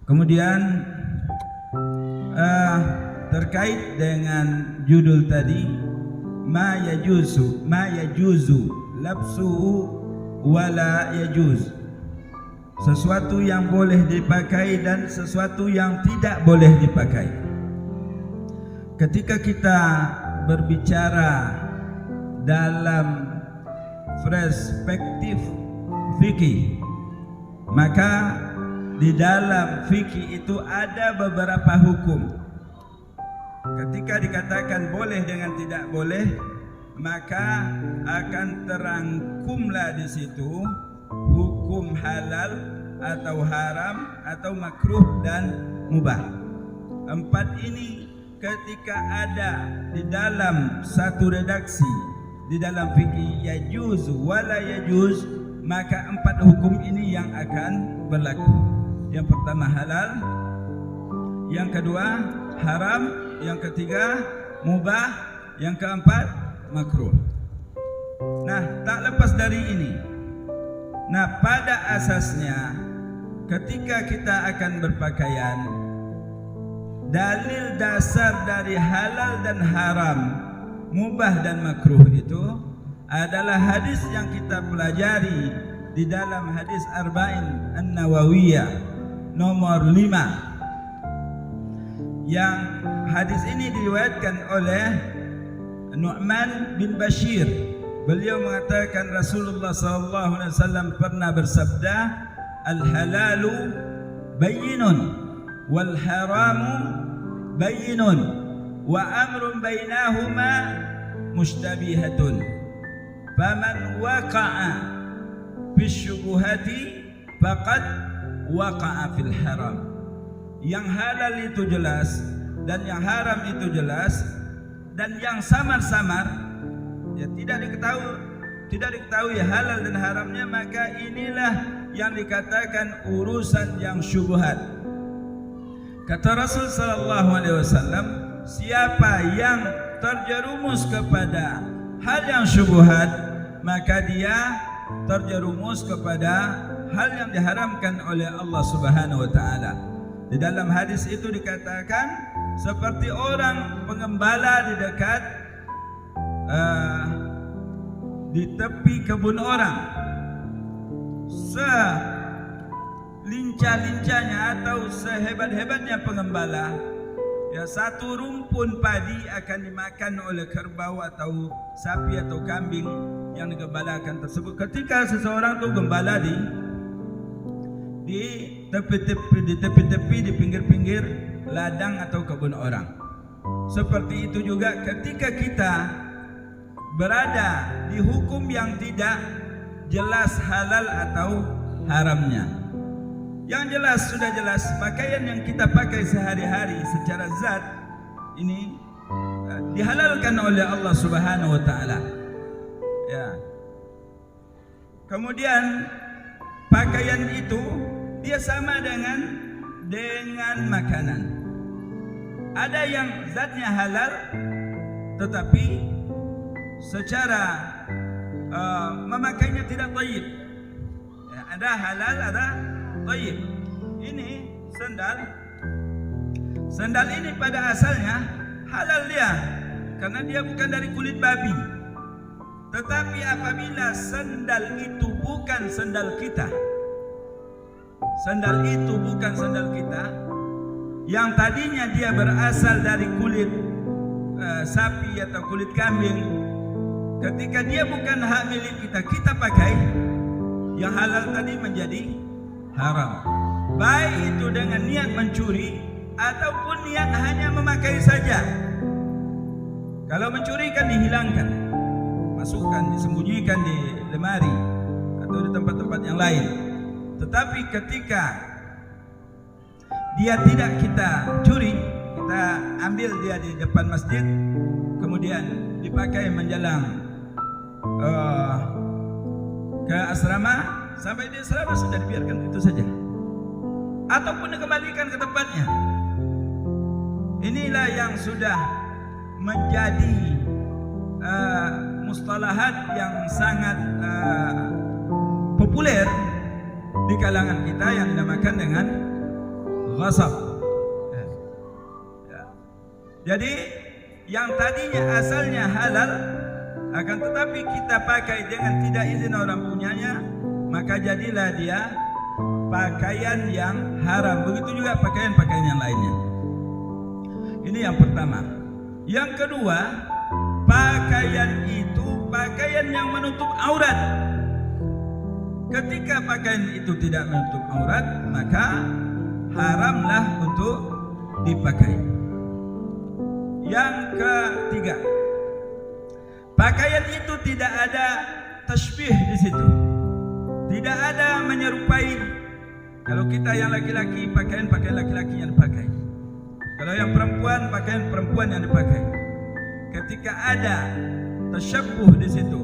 Kemudian terkait dengan judul tadi, ma yajuzu labsuhu wala yajuz, sesuatu yang boleh dipakai dan sesuatu yang tidak boleh dipakai. Ketika kita berbicara dalam perspektif fikih, maka di dalam fikih itu ada beberapa hukum. Ketika dikatakan boleh dengan tidak boleh, maka akan terangkumlah di situ hukum halal atau haram atau makruh dan mubah. Empat ini ketika ada di dalam satu redaksi di dalam fikih yajuz wala yajuz, maka empat hukum ini yang akan berlaku. Yang pertama halal, yang kedua haram, yang ketiga mubah, yang keempat makruh. Nah, tak lepas dari ini. Nah, pada asasnya ketika kita akan berpakaian, dalil dasar dari halal dan haram, mubah dan makruh itu adalah hadis yang kita pelajari di dalam hadis Arba'in An-Nawawiyah nomor 5. Yang hadis ini diriwayatkan oleh Nu'man bin Bashir. Beliau mengatakan Rasulullah SAW pernah bersabda, al-halalu bayyinun wal haramu bayyinun wa amrun bainahuma mushtabihatun faman waqa'a fis syubuhati faqad waqa'a fil haram. Yang halal itu jelas dan yang haram itu jelas, dan yang samar-samar ya tidak diketahui halal dan haramnya, maka inilah yang dikatakan urusan yang syubhat. Kata Rasul sallallahu alaihi wasallam, siapa yang terjerumus kepada hal yang syubhat, maka dia terjerumus kepada hal yang diharamkan oleh Allah Subhanahu wa taala. Di dalam hadis itu dikatakan seperti orang pengembala di dekat di tepi kebun orang. Selincah-lincahnya atau sehebat-hebatnya pengembala, ya satu rumpun padi akan dimakan oleh kerbau atau sapi atau kambing yang digembalakan tersebut. Ketika seseorang itu gembala di tepi-tepi, di pinggir-pinggir ladang atau kebun orang. Seperti itu juga ketika kita berada di hukum yang tidak jelas halal atau haramnya. Yang jelas sudah jelas, pakaian yang kita pakai sehari-hari secara zat ini dihalalkan oleh Allah Subhanahu wa taala. Ya. Kemudian pakaian itu dia sama dengan makanan. Ada yang zatnya halal tetapi secara memakainya tidak thayyib. Ya, ada halal, ada thayyib. Ini sandal ini pada asalnya halal dia karena dia bukan dari kulit babi. Tetapi apabila sandal itu bukan sandal kita, yang tadinya dia berasal dari kulit sapi atau kulit kambing, ketika dia bukan hak milik kita, kita pakai, yang halal tadi menjadi haram. Baik itu dengan niat mencuri ataupun niat hanya memakai saja. Kalau mencuri kan dihilangkan, masukkan, disembunyikan di lemari atau di tempat-tempat yang lain. Tetapi ketika dia tidak kita curi, kita ambil dia di depan masjid, kemudian dipakai menjelang ke asrama, sampai di asrama sudah dibiarkan itu saja, ataupun dikembalikan ke tempatnya. Inilah yang sudah menjadi mustalahat yang sangat populer di kalangan kita yang dinamakan dengan ghasab. Ya. Jadi yang tadinya asalnya halal, akan tetapi kita pakai dengan tidak izin orang punyanya, maka jadilah dia pakaian yang haram. Begitu juga pakaian-pakaian yang lainnya. Ini yang pertama. Yang kedua, pakaian itu pakaian yang menutup aurat. Ketika pakaian itu tidak menutup aurat, maka haramlah untuk dipakai. Yang ketiga, pakaian itu tidak ada tasbih di situ. Tidak ada menyerupai. Kalau kita yang laki-laki, pakaian laki-laki yang dipakai. Kalau yang perempuan, pakaian perempuan yang dipakai. Ketika ada tasyabbuh di situ,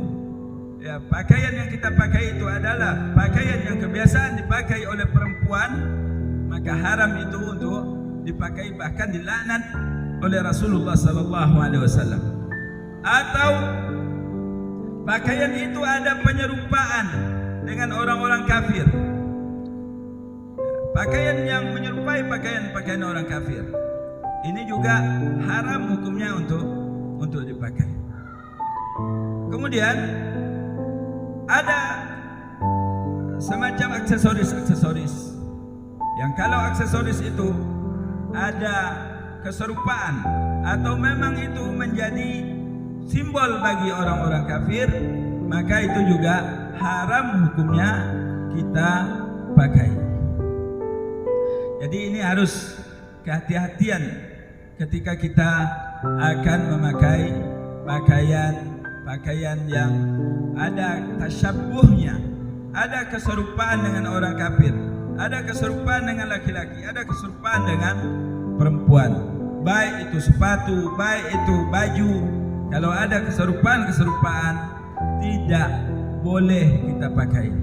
ya, pakaian yang kita pakai itu adalah pakaian yang kebiasaan dipakai oleh perempuan, maka haram itu untuk dipakai, bahkan dilaknat oleh Rasulullah SAW. Atau pakaian itu ada penyerupaan dengan orang-orang kafir, pakaian yang menyerupai pakaian orang kafir, ini juga haram hukumnya untuk dipakai. Kemudian ada semacam aksesoris yang kalau aksesoris itu ada keserupaan atau memang itu menjadi simbol bagi orang-orang kafir, maka itu juga haram hukumnya kita pakai. Jadi ini harus kehati-hatian ketika kita akan memakai pakaian yang ada tasyabbuhnya, ada keserupaan dengan orang kafir, ada keserupaan dengan laki-laki, ada keserupaan dengan perempuan. Baik itu sepatu, baik itu baju, kalau ada keserupaan tidak boleh kita pakai.